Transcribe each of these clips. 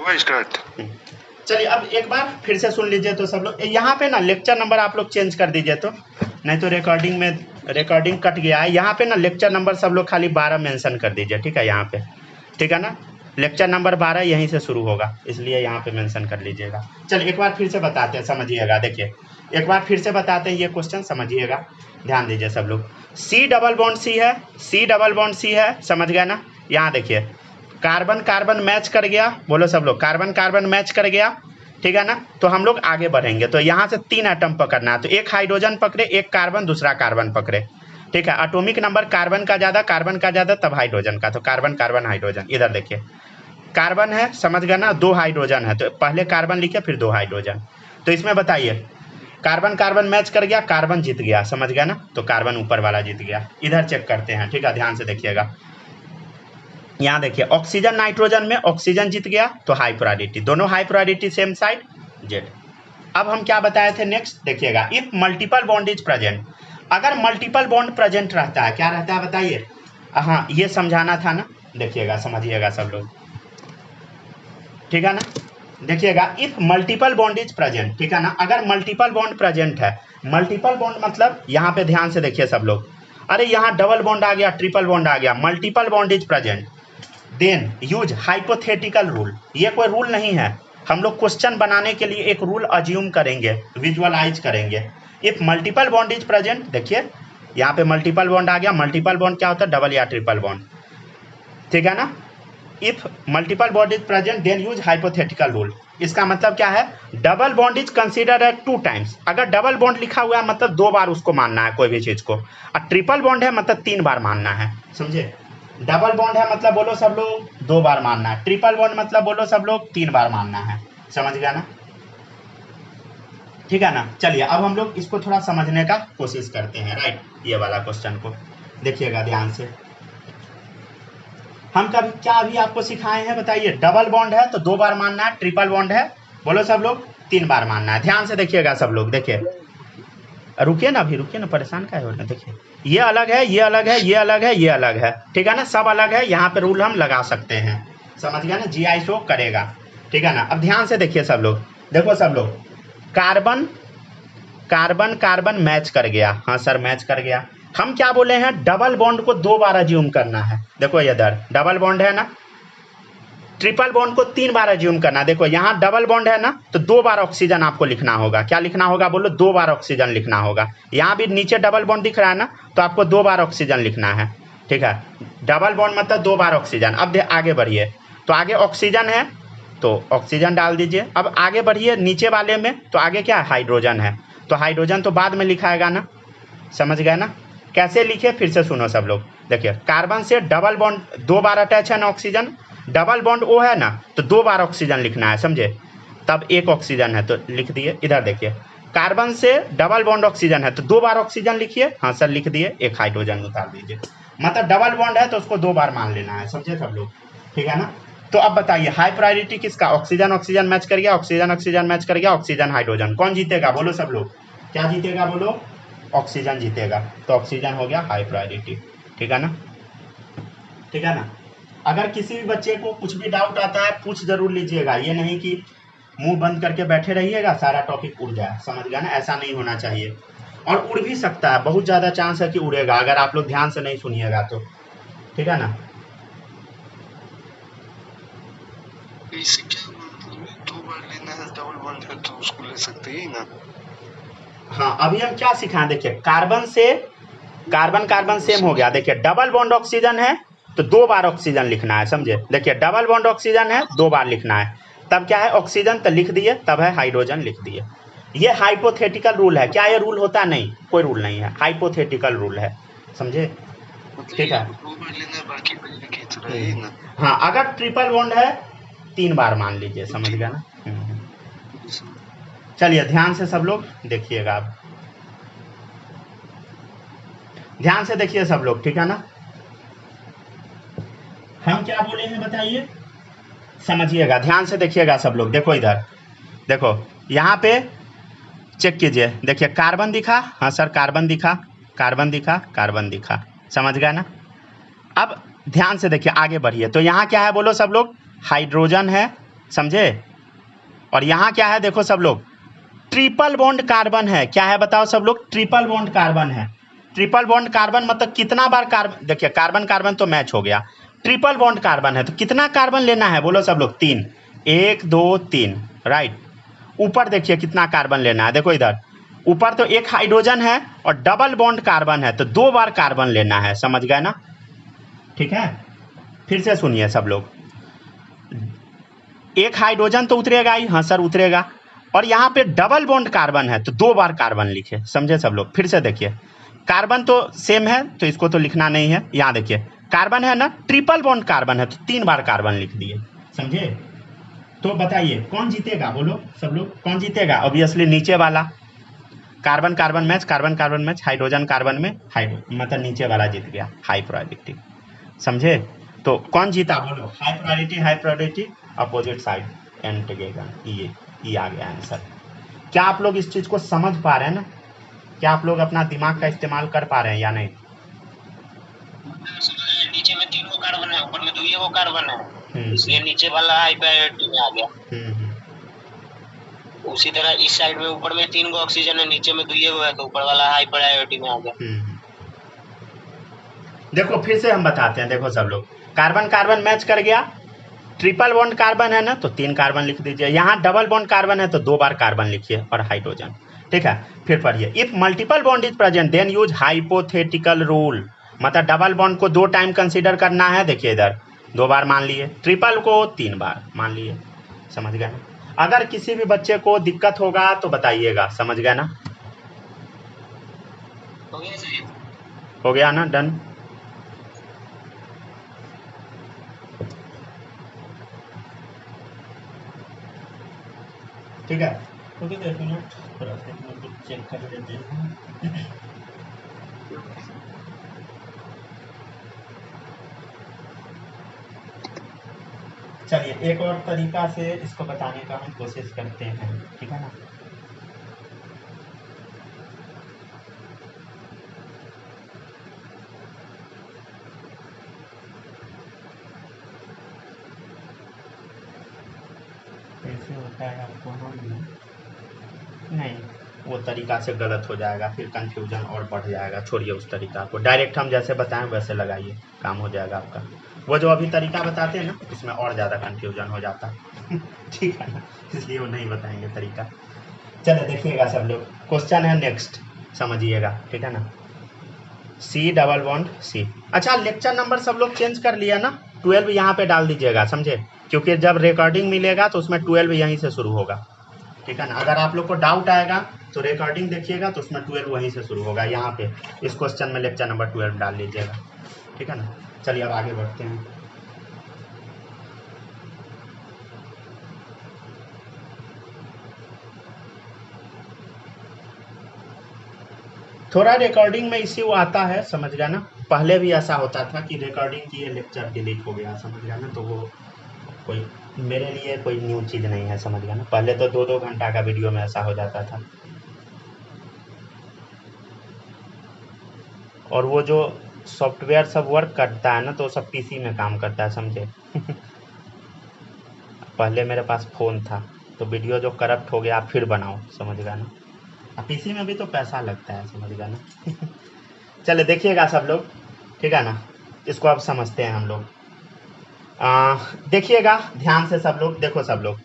हुआ स्टार्ट। चलिए अब एक बार फिर से सुन लीजिए तो सब लोग। यहाँ पे ना लेक्चर नंबर आप लोग चेंज कर दीजिए, तो नहीं तो रिकॉर्डिंग कट गया है। यहाँ पे ना लेक्चर नंबर सब लोग खाली 12 मेंशन कर दीजिए, ठीक है। यहाँ पे ठीक है ना, लेक्चर नंबर 12 यहीं से शुरू होगा, इसलिए यहाँ पे मेंशन कर लीजिएगा। चलिए एक बार फिर से बताते हैं, समझिएगा। देखिए एक बार फिर से बताते हैं ये क्वेश्चन, समझिएगा, ध्यान दीजिए सब लोग। C डबल बॉन्ड C है, C डबल बॉन्ड C है, समझ गया ना। यहाँ देखिए कार्बन कार्बन मैच कर गया, बोलो सब लोग, कार्बन कार्बन मैच कर गया, ठीक है ना। तो हम लोग आगे बढ़ेंगे, तो यहाँ से 3 एटम पकड़ना है, तो एक हाइड्रोजन पकड़े, एक कार्बन, दूसरा कार्बन पकड़े, ठीक है। एटॉमिक नंबर कार्बन का ज़्यादा तब हाइड्रोजन का, तो कार्बन कार्बन हाइड्रोजन। इधर देखिए कार्बन है, समझ गया ना, 2 हाइड्रोजन है, तो पहले कार्बन लिखे फिर 2 हाइड्रोजन। तो इसमें बताइए कार्बन कार्बन मैच कर गया, कार्बन जीत गया, समझ गया ना, तो कार्बन ऊपर वाला जीत गया। इधर चेक करते हैं, ठीक है, ध्यान से देखिएगा। यहाँ देखिए ऑक्सीजन नाइट्रोजन में ऑक्सीजन जीत गया, तो हाई प्रायोरिटी, दोनों high priority same side Z. अब हम क्या बताए थे नेक्स्ट, देखिएगा, if multiple bond is present, अगर मल्टीपल बॉन्ड प्रेजेंट रहता है, क्या रहता है बताइए। हाँ ये समझाना था ना, देखिएगा समझिएगा सब लोग, ठीक है ना। देखिएगा if multiple bond is present, ठीक है ना, अगर मल्टीपल बॉन्ड प्रेजेंट है, मल्टीपल बॉन्ड मतलब यहाँ पे ध्यान से देखिए सब लोग, अरे यहाँ डबल बॉन्ड आ गया, ट्रिपल बॉन्ड आ गया, multiple bond is present, then use hypothetical rule. ये कोई रूल नहीं है, हम लोग क्वेश्चन बनाने के लिए एक रूल अज्यूम करेंगे, विजुअलाइज करेंगे। If multiple bond is present, देखिए यहाँ पे मल्टीपल बॉन्ड आ गया, मल्टीपल बॉन्ड क्या होता है, डबल या ट्रिपल बॉन्ड, ठीक है ना। If multiple bond is present then use hypothetical rule. इसका मतलब क्या है, double bond is considered at 2 times. अगर डबल बॉन्ड लिखा हुआ है मतलब 2 बार उसको मानना है कोई भी चीज को, और ट्रिपल बॉन्ड है मतलब 3 बार मानना है, समझे। डबल बॉन्ड है मतलब बोलो सब लोग 2 बार मानना है, ट्रिपल बॉन्ड मतलब बोलो सब लोग 3 बार मानना है, समझ गया ना, ठीक है ना। चलिए अब हम लोग इसको थोड़ा समझने का कोशिश करते हैं, राइट, ये वाला क्वेश्चन को देखिएगा ध्यान से। हम कभी क्या अभी आपको सिखाए हैं बताइए, डबल बॉन्ड है तो 2 बार मानना है, ट्रिपल बॉन्ड है बोलो सब लोग 3 बार मानना है। ध्यान से देखिएगा सब लोग, देखिए रुकिए ना, अभी रुकिए ना, परेशान क्या हो रहे हैं। देखिए ये अलग है, ये अलग है, ये अलग है, ये अलग है, ठीक है ना, सब अलग है, यहाँ पे रूल हम लगा सकते हैं, समझ गया ना, GI शो करेगा, ठीक है ना। अब ध्यान से देखिए सब लोग, देखो सब लोग, कार्बन कार्बन कार्बन मैच कर गया, हाँ सर मैच कर गया। हम क्या बोले हैं, डबल बॉन्ड को 2 बार अज्यूम करना है, देखो इधर डबल बॉन्ड है ना, ट्रिपल बॉन्ड को 3 बार अज्यूम करना। देखो यहाँ डबल बॉन्ड है ना, तो 2 बार ऑक्सीजन आपको लिखना होगा, क्या लिखना होगा बोलो, 2 बार ऑक्सीजन लिखना होगा। यहाँ भी नीचे डबल बॉन्ड दिख रहा है ना, तो आपको 2 बार ऑक्सीजन लिखना है, ठीक है। डबल बॉन्ड मतलब 2 बार ऑक्सीजन। अब आगे बढ़िए, तो आगे ऑक्सीजन है तो ऑक्सीजन डाल दीजिए। अब आगे बढ़िए नीचे वाले में, तो आगे क्या है, हाइड्रोजन है, तो हाइड्रोजन तो बाद में लिखाएगा ना, समझ गए ना। कैसे लिखे फिर से सुनो सब लोग, देखिए कार्बन से डबल बॉन्ड 2 बार अटैच है ना ऑक्सीजन, डबल बॉन्ड ओ है ना, तो 2 बार ऑक्सीजन लिखना है, समझे, तब 1 ऑक्सीजन है तो लिख दिए। इधर देखिए कार्बन से डबल बॉन्ड ऑक्सीजन है तो 2 बार ऑक्सीजन लिखिए, हाँ सर लिख दिए, 1 हाइड्रोजन उतार दीजिए, मतलब डबल बॉन्ड है तो उसको 2 बार मान लेना है, समझे सब लोग, ठीक है ना। तो अब बताइए हाई प्रायोरिटी किसका, ऑक्सीजन ऑक्सीजन मैच कर गया, ऑक्सीजन ऑक्सीजन मैच कर गया, ऑक्सीजन हाइड्रोजन, कौन जीतेगा बोलो सब लोग, क्या जीतेगा बोलो, ऑक्सीजन जीतेगा, तो ऑक्सीजन हो गया हाई प्रायोरिटी, ठीक है ना, ठीक है ना। अगर किसी भी बच्चे को कुछ भी डाउट आता है पूछ जरूर लीजिएगा, ये नहीं कि मुंह बंद करके बैठे रहिएगा सारा टॉपिक उड़ जाए, समझ गया ना, ऐसा नहीं होना चाहिए। और उड़ भी सकता है, बहुत ज़्यादा चांस है कि उड़ेगा अगर आप लोग ध्यान से नहीं सुनिएगा तो, ठीक है ना। इससे क्या मतलब है, 2 बार लेना है, डबल बॉन्ड है तो उसको ले सकते ही ना। हाँ अभी हम क्या सिखाएं, देखिए कार्बन से कार्बन कार्बन सेम हो गया, देखिए डबल बॉन्ड ऑक्सीजन है तो 2 बार ऑक्सीजन लिखना है, समझे, देखिए डबल बॉन्ड ऑक्सीजन है 2 बार लिखना है, तब क्या है ऑक्सीजन तो लिख दिए, तब है हाइड्रोजन लिख दिए। ये हाइपोथेटिकल रूल है, क्या ये रूल होता नहीं, कोई रूल नहीं है, हाइपोथेटिकल रूल है, समझे, ठीक है। 2 बार लेना है, बाकी लिखे तो रहे ना। हाँ अगर ट्रिपल बॉन्ड है 3 बार मान लीजिए, समझ गया ना। चलिए ध्यान से सब लोग देखिएगा, आप ध्यान से देखिए सब लोग, ठीक है ना। हम क्या बोले हैं बताइए, समझिएगा, ध्यान से देखिएगा सब लोग। देखो इधर देखो, यहाँ पे चेक कीजिए, देखिए कार्बन दिखा, हाँ सर कार्बन दिखा, कार्बन दिखा, कार्बन दिखा, समझ गया ना। अब ध्यान से देखिए आगे बढ़िए, तो यहाँ क्या है बोलो सब लोग, हाइड्रोजन है, समझे। और यहाँ क्या है देखो सब लोग, ट्रिपल बॉन्ड कार्बन है। क्या है बताओ सब लोग, ट्रिपल बॉन्ड कार्बन है। ट्रिपल बॉन्ड कार्बन मतलब कितना बार कार्बन, देखिए कार्बन कार्बन तो मैच हो गया, ट्रिपल बॉन्ड कार्बन है तो कितना कार्बन लेना है बोलो सब लोग, 3, 1 2 3, राइट। ऊपर देखिए कितना कार्बन लेना है, देखो इधर ऊपर तो एक हाइड्रोजन है और डबल बॉन्ड कार्बन है तो 2 बार कार्बन लेना है, समझ गए ना। ठीक है, फिर से सुनिए सब लोग, एक हाइड्रोजन तो उतरेगा ही, हाँ सर उतरेगा, और यहाँ पे डबल बॉन्ड कार्बन है तो 2 बार कार्बन लिखे, समझे सब लोग। फिर से देखिए, कार्बन तो सेम है तो इसको तो लिखना नहीं है, यहाँ देखिए कार्बन है ना, ट्रिपल बॉन्ड कार्बन है तो 3 बार कार्बन लिख दिए, समझे। तो बताइए कौन जीतेगा, बोलो सब लोग कौन जीतेगा। ऑब्वियसली नीचे वाला, carbon carbon match, hydrogen carbon में मतलब नीचे वाला जीत गया, हाई प्रायोरिटी, समझे। तो कौन जीता बोलो, हाई प्रायोरिटी अपोजिट साइड एंटीगन, ये आ गया आंसर। क्या आप लोग इस चीज को समझ पा रहे हैं ना, क्या आप लोग अपना दिमाग का इस्तेमाल कर पा रहे हैं या नहीं। नीचे में 3 गो कार्बन है, ऊपर में 2 गो कार्बन है, इसलिए नीचे वाला हाई प्रायोरिटी में आ गया। उसी तरह इस साइड में ऊपर में 3 गो ऑक्सीजन है, नीचे में 2 गो है तो ऊपर वाला हाई प्रायोरिटी में आ गया। देखो फिर से हम बताते हैं, देखो सब लोग, कार्बन कार्बन मैच कर गया, ट्रिपल बॉन्ड कार्बन है ना तो 3 कार्बन लिख दीजिए, यहाँ डबल बॉन्ड कार्बन है तो 2 बार कार्बन लिखिए और हाइड्रोजन, ठीक है। फिर पढ़िए, if multiple bond is present then use hypothetical rule, मतलब डबल बॉन्ड को 2 टाइम कंसीडर करना है, देखिए इधर 2 बार मान लिए, ट्रिपल को 3 बार मान लिए, समझ गए ना। अगर किसी भी बच्चे को दिक्कत होगा तो बताइएगा, समझ गए ना। हो गया ना, डन। ठीक है, ओके, तो 1 मिनट थोड़ा सा चेक कर लेते हैं। चलिए एक और तरीका से इसको बताने का हम कोशिश करते हैं, ठीक है ना। कैसे होता है आपको हम नहीं, वो तरीका से गलत हो जाएगा, फिर कंफ्यूजन और बढ़ जाएगा, छोड़िए उस तरीका को, डायरेक्ट हम जैसे बताएं वैसे लगाइए, काम हो जाएगा आपका। वो जो अभी तरीका बताते हैं ना उसमें और ज़्यादा कंफ्यूजन हो जाता है। ठीक है ना, इसलिए वो नहीं बताएंगे तरीका। चलो देखिएगा सब लोग, क्वेश्चन है नेक्स्ट, समझिएगा, ठीक है ना। C double bond C। अच्छा लेक्चर नंबर सब लोग चेंज कर लिया ना, 12 यहाँ पे डाल दीजिएगा, समझे, क्योंकि जब रिकॉर्डिंग मिलेगा तो उसमें 12 यहीं से शुरू होगा, ठीक है ना। अगर आप लोग को डाउट आएगा तो रिकॉर्डिंग देखिएगा तो उसमें 12 वहीं से शुरू होगा, यहाँ पे इस क्वेश्चन में लेक्चर नंबर 12 डाल लीजिएगा, ठीक है ना। चलिए अब आगे बढ़ते हैं। थोड़ा रिकॉर्डिंग में इश्यू आता है, समझ गया ना। पहले भी ऐसा होता था कि रिकॉर्डिंग किए लेक्चर डिलीट हो गया, समझ गया ना। तो वो कोई मेरे लिए कोई न्यू चीज़ नहीं है, समझ गया ना। पहले तो 2-2 घंटा का वीडियो में ऐसा हो जाता था। और वो जो सॉफ्टवेयर सब वर्क करता है ना तो सब पीसी में काम करता है, समझे। पहले मेरे पास फ़ोन था तो वीडियो जो करप्ट हो गया फिर बनाओ, समझ गया ना। पीसी में भी तो पैसा लगता है, समझ गया ना। चले देखिएगा सब लोग, ठीक है ना। इसको अब समझते हैं हम लोग, देखिएगा ध्यान से सब लोग, देखो सब लोग,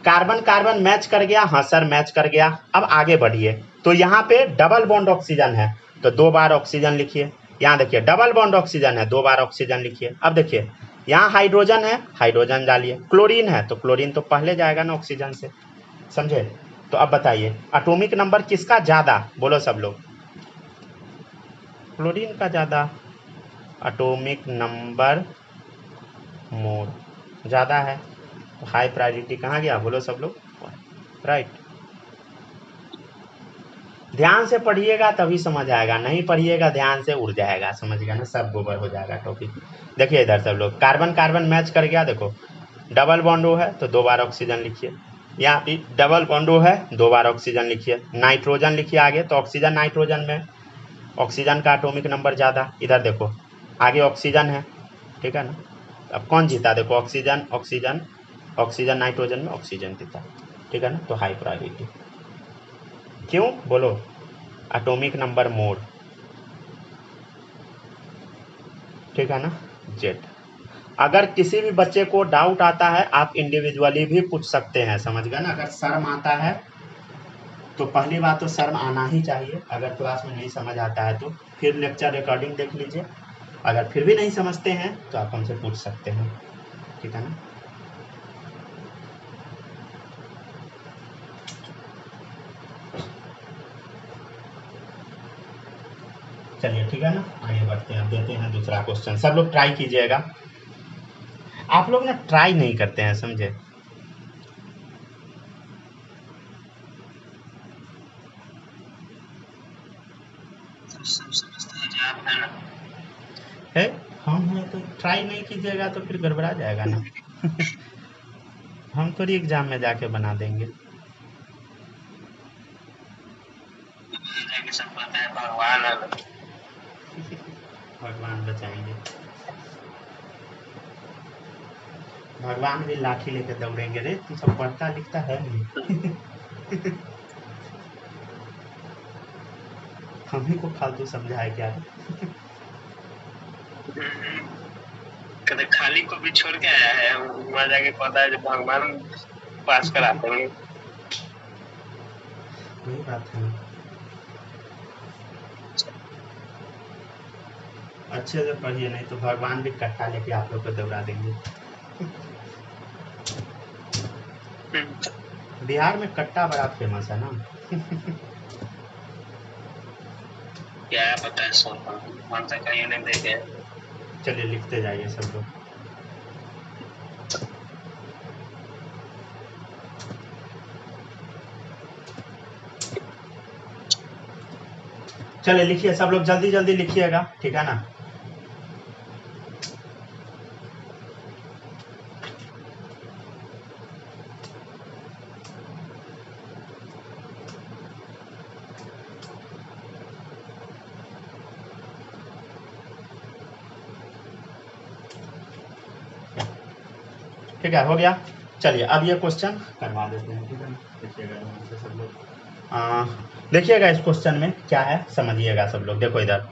कार्बन कार्बन मैच कर गया, हाँ सर मैच कर गया। अब आगे बढ़िए, तो यहाँ पे डबल बॉन्ड ऑक्सीजन है तो 2 बार ऑक्सीजन लिखिए। यहाँ देखिए डबल बॉन्ड ऑक्सीजन है, 2 बार ऑक्सीजन लिखिए। अब देखिए यहाँ हाइड्रोजन है, हाइड्रोजन डालिए। क्लोरीन है तो क्लोरीन तो पहले जाएगा ना ऑक्सीजन से, समझे। तो अब बताइए एटॉमिक नंबर किसका ज़्यादा, बोलो सब लोग। क्लोरीन का ज़्यादा, एटॉमिक नंबर मोर ज़्यादा है तो हाई प्रायोरिटी कहाँ गया, बोलो सब लोग, राइट। ध्यान से पढ़िएगा तभी समझ आएगा, नहीं पढ़िएगा ध्यान से उड़ जाएगा, समझ गया ना, सब गोबर हो जाएगा टॉपिक। देखिए इधर सब लोग, कार्बन कार्बन मैच कर गया, देखो डबल बॉन्डो है तो 2 बार ऑक्सीजन लिखिए। यहाँ पे डबल बॉन्डो है, 2 बार ऑक्सीजन लिखिए। नाइट्रोजन लिखिए आगे, तो ऑक्सीजन नाइट्रोजन में ऑक्सीजन का एटॉमिक नंबर ज़्यादा। इधर देखो आगे ऑक्सीजन है, ठीक है ना। अब कौन जीता, देखो ऑक्सीजन ऑक्सीजन ऑक्सीजन नाइट्रोजन में ऑक्सीजन देता, ठीक है ना, तो हाई प्रायोरिटी। क्यों बोलो? एटॉमिक नंबर मोड, ठीक है ना, जेड। अगर किसी भी बच्चे को डाउट आता है आप इंडिविजुअली भी पूछ सकते हैं, समझ गए ना। अगर शर्म आता है तो पहली बात तो शर्म आना ही चाहिए, अगर क्लास में नहीं समझ आता है तो फिर लेक्चर रिकॉर्डिंग देख लीजिए, अगर फिर भी नहीं समझते हैं तो आप हमसे पूछ सकते हैं, ठीक है ना। चलिए ठीक है ना, आगे बढ़ते हैं, देते हैं दूसरा क्वेश्चन। सब लोग ट्राई कीजिएगा, आप लोग ना ट्राई नहीं करते हैं, समझे। है हम हैं तो ट्राई नहीं कीजिएगा तो फिर गड़बड़ा जाएगा ना। हम थोड़ी एग्जाम में जाके बना देंगे। सब पता है भगवान है। भगवान बचाएंगे, भगवान भी लाठी लेके दौड़ेंगे। रे तू सब पढ़ता लिखता है नहीं। हम ही को फालतू समझाए क्या? कभी खाली को भी छोड़ के आया है, वहाँ जाके पता है जो भगवान पास कराते हैं। वही बात है, अच्छे से पढ़िए, नहीं तो भगवान भी कट्टा लेके आप लोग को दौड़ा देंगे। बिहार में कट्टा बड़ा फेमस है ना। क्या पता है, सो कौन सा कहीं नहीं देखे। चलिए लिखते जाइए सब लोग। चलिए लिखिए सब लोग, जल्दी जल्दी लिखिएगा, ठीक है ना। ठीक है, हो गया। चलिए अब ये क्वेश्चन करवा देते हैं, ठीक है ना। देखिएगा सब लोग, देखिएगा इस क्वेश्चन में क्या है, समझिएगा सब लोग। देखो इधर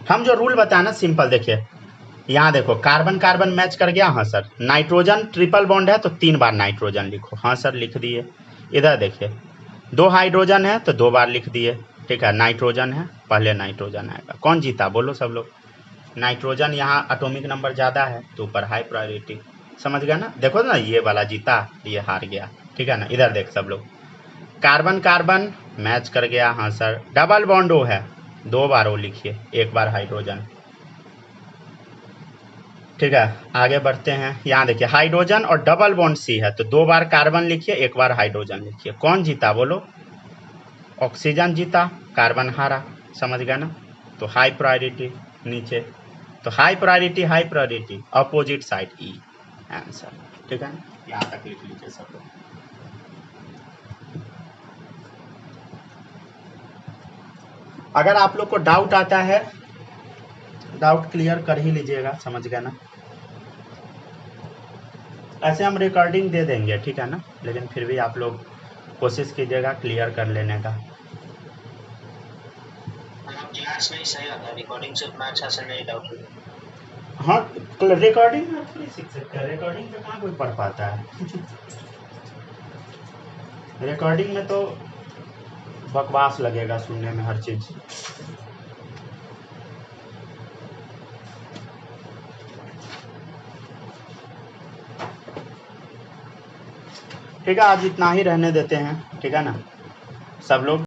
हम जो रूल बताए ना, सिंपल देखिए, यहाँ देखो कार्बन कार्बन मैच कर गया, हाँ सर। नाइट्रोजन ट्रिपल बॉन्ड है तो 3 बार नाइट्रोजन लिखो, हाँ सर लिख दिए। इधर देखिए 2 हाइड्रोजन है तो 2 बार लिख दिए, ठीक है। नाइट्रोजन है, पहले नाइट्रोजन आएगा। कौन जीता बोलो सब लोग? नाइट्रोजन, यहाँ एटॉमिक नंबर ज़्यादा है तो ऊपर हाई प्रायोरिटी, समझ गया ना। देखो ना ये वाला जीता, ये हार गया, ठीक है ना। इधर देख सब लोग, कार्बन कार्बन मैच कर गया, हाँ सर। डबल बॉन्ड ओ है, 2 बार ओ लिखिए, 1 बार हाइड्रोजन, ठीक है। आगे बढ़ते हैं, यहाँ देखिए हाइड्रोजन और डबल बॉन्ड सी है तो 2 बार कार्बन लिखिए, 1 बार हाइड्रोजन लिखिए। कौन जीता बोलो? ऑक्सीजन जीता, कार्बन हारा, समझ गया ना। तो हाई प्रायोरिटी नीचे, तो हाई प्रायोरिटी अपोजिट साइड ई आंसर, ठीक है ना। यहाँ तक लिख लीजिए सब लोग। अगर आप लोग को डाउट आता है, डाउट क्लियर कर ही लीजिएगा, समझ गया ना। ऐसे हम रिकॉर्डिंग दे देंगे, ठीक है ना, लेकिन फिर भी आप लोग कोशिश कीजिएगा क्लियर कर लेने का। क्लास में ही सही होता है, रिकॉर्डिंग से उतना अच्छा से नहीं डाउट होता। हाँ, रिकॉर्डिंग में थोड़ी सीख सकते हैं, रिकॉर्डिंग में कहाँ कोई पढ़ पाता है। रिकॉर्डिंग में तो बकवास लगेगा सुनने में हर चीज़। ठीक है, आज इतना ही रहने देते हैं, ठीक है ना सब लोग।